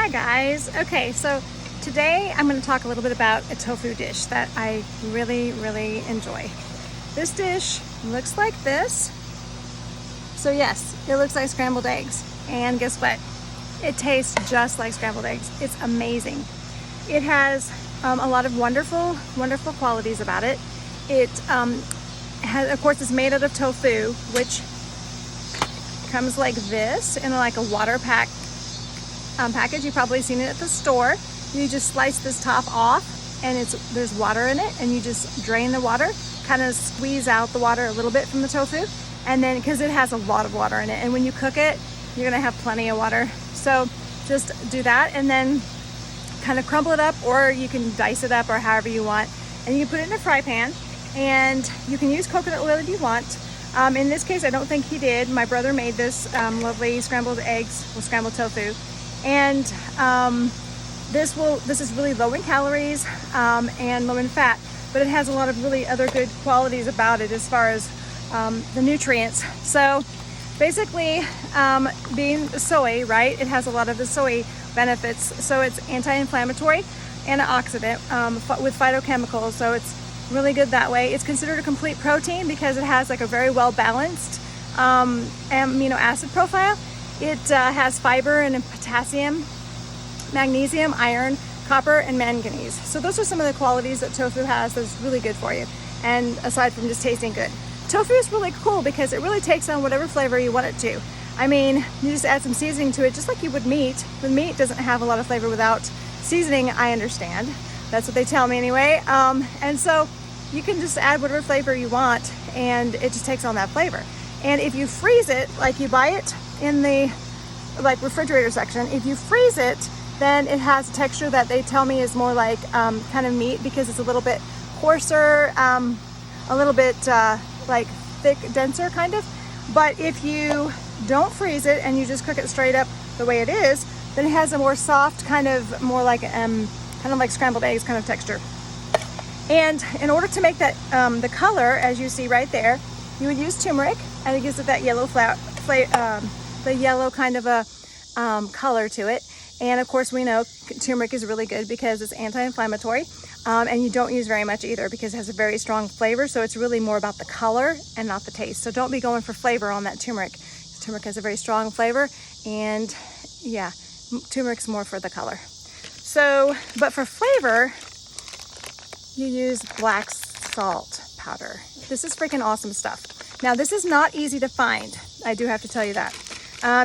Hi guys. Okay, so today I'm going to talk a little bit about a tofu dish that I really enjoy. This dish looks like this. So yes, it looks like scrambled eggs. And guess what? It tastes just like scrambled eggs. It's amazing. It has a lot of wonderful qualities about it. It has, of course, it's made out of tofu, which comes like this in like a water pack package. You've probably seen it at the store. You just slice this top off and there's water in it, and you just drain the water, kind of squeeze out the water a little bit from the tofu, and then because it has a lot of water in it, and when you cook it you're gonna have plenty of water. So just do that and then kind of crumble it up, or you can dice it up or however you want, and you can put it in a fry pan, and you can use coconut oil if you want. In this case I don't think he did. My brother made this lovely scrambled eggs with scrambled tofu, and this is really low in calories and low in fat, but it has a lot of really other good qualities about it as far as the nutrients. So basically, being soy, right, it has a lot of the soy benefits. So it's anti-inflammatory, antioxidant with phytochemicals, so it's really good that way. It's considered a complete protein because it has like a very well balanced amino acid profile. It has fiber and potassium, magnesium, iron, copper, and manganese. So those are some of the qualities that tofu has that's really good for you, and aside from just tasting good. Tofu is really cool because it really takes on whatever flavor you want it to. I mean, you just add some seasoning to it just like you would meat. The meat doesn't have a lot of flavor without seasoning, I understand. That's what they tell me anyway. And so you can just add whatever flavor you want and it just takes on that flavor. And if you freeze it, like you buy it in the refrigerator section, if you freeze it, then it has a texture that they tell me is more like kind of meat, because it's a little bit coarser, a little bit like thick, denser kind of. But if you don't freeze it and you just cook it straight up the way it is, then it has a more soft, kind of more like kind of like scrambled eggs kind of texture. And in order to make that the color, as you see right there, you would use turmeric, and it gives it that yellow the yellow kind of a color to it. And of course we know turmeric is really good because it's anti-inflammatory, and you don't use very much either because it has a very strong flavor. So it's really more about the color and not the taste. So don't be going for flavor on that turmeric. Turmeric has a very strong flavor, and yeah, turmeric's more for the color. So, but for flavor, you use black salt powder. This is freaking awesome stuff. Now this is not easy to find. I do have to tell you that.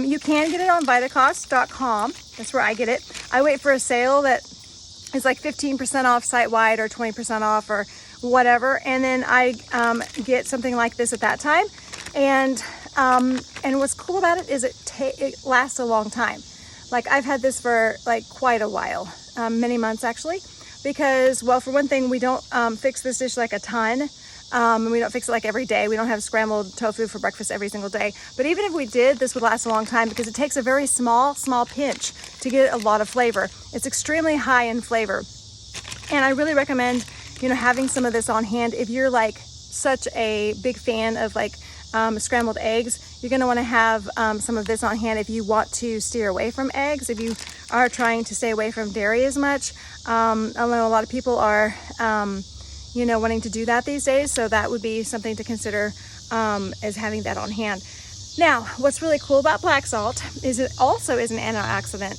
You can get it on Vitacost.com. That's where I get it. I wait for a sale that is like 15% off site-wide or 20% off or whatever, and then I get something like this at that time. And what's cool about it is it lasts a long time. Like I've had this for like quite a while, many months actually, because, well, for one thing, we don't fix this dish like a ton. And we don't fix it like every day. We don't have scrambled tofu for breakfast every single day. But even if we did, this would last a long time because it takes a very small pinch to get a lot of flavor. It's extremely high in flavor. And I really recommend, having some of this on hand. If you're like such a big fan of like scrambled eggs, you're going to want to have some of this on hand if you want to steer away from eggs, if you are trying to stay away from dairy as much. I know a lot of people are wanting to do that these days, so that would be something to consider as having that on hand. Now, what's really cool about black salt is it also is an antioxidant,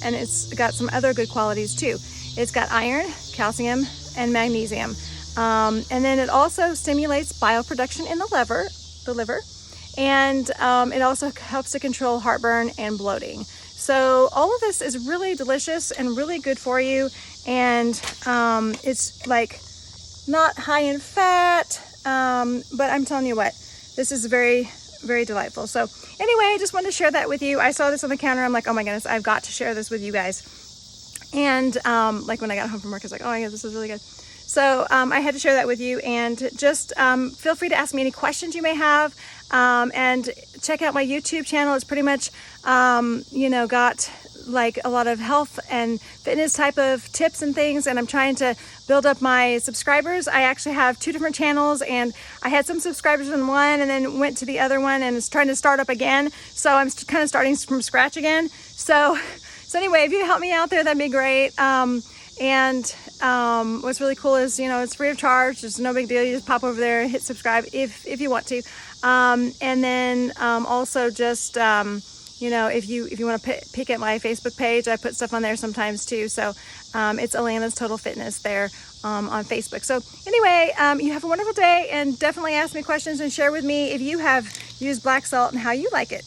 and it's got some other good qualities too. It's got iron, calcium, and magnesium, and then it also stimulates bioproduction in the liver, and it also helps to control heartburn and bloating. So all of this is really delicious and really good for you, and it's like not high in fat, but I'm telling you what, this is very delightful. So anyway, I just wanted to share that with you. I saw this on the counter. I'm like, oh my goodness, I've got to share this with you guys. And like when I got home from work, I was like, oh my God, this is really good. So I had to share that with you, and just feel free to ask me any questions you may have, and check out my YouTube channel. It's pretty much, got like a lot of health and fitness type of tips and things, and I'm trying to build up my subscribers. I actually have 2 different channels, and I had some subscribers in one and then went to the other one and is trying to start up again. So I'm kind of starting from scratch again. So So anyway, if you help me out there, that'd be great. What's really cool is, you know, it's free of charge. It's no big deal. You just pop over there and hit subscribe if you want to. Also just, you know, if you want to pick at my Facebook page, I put stuff on there sometimes too. So it's Alana's Total Fitness there on Facebook. So anyway, you have a wonderful day, and definitely ask me questions and share with me if you have used black salt and how you like it.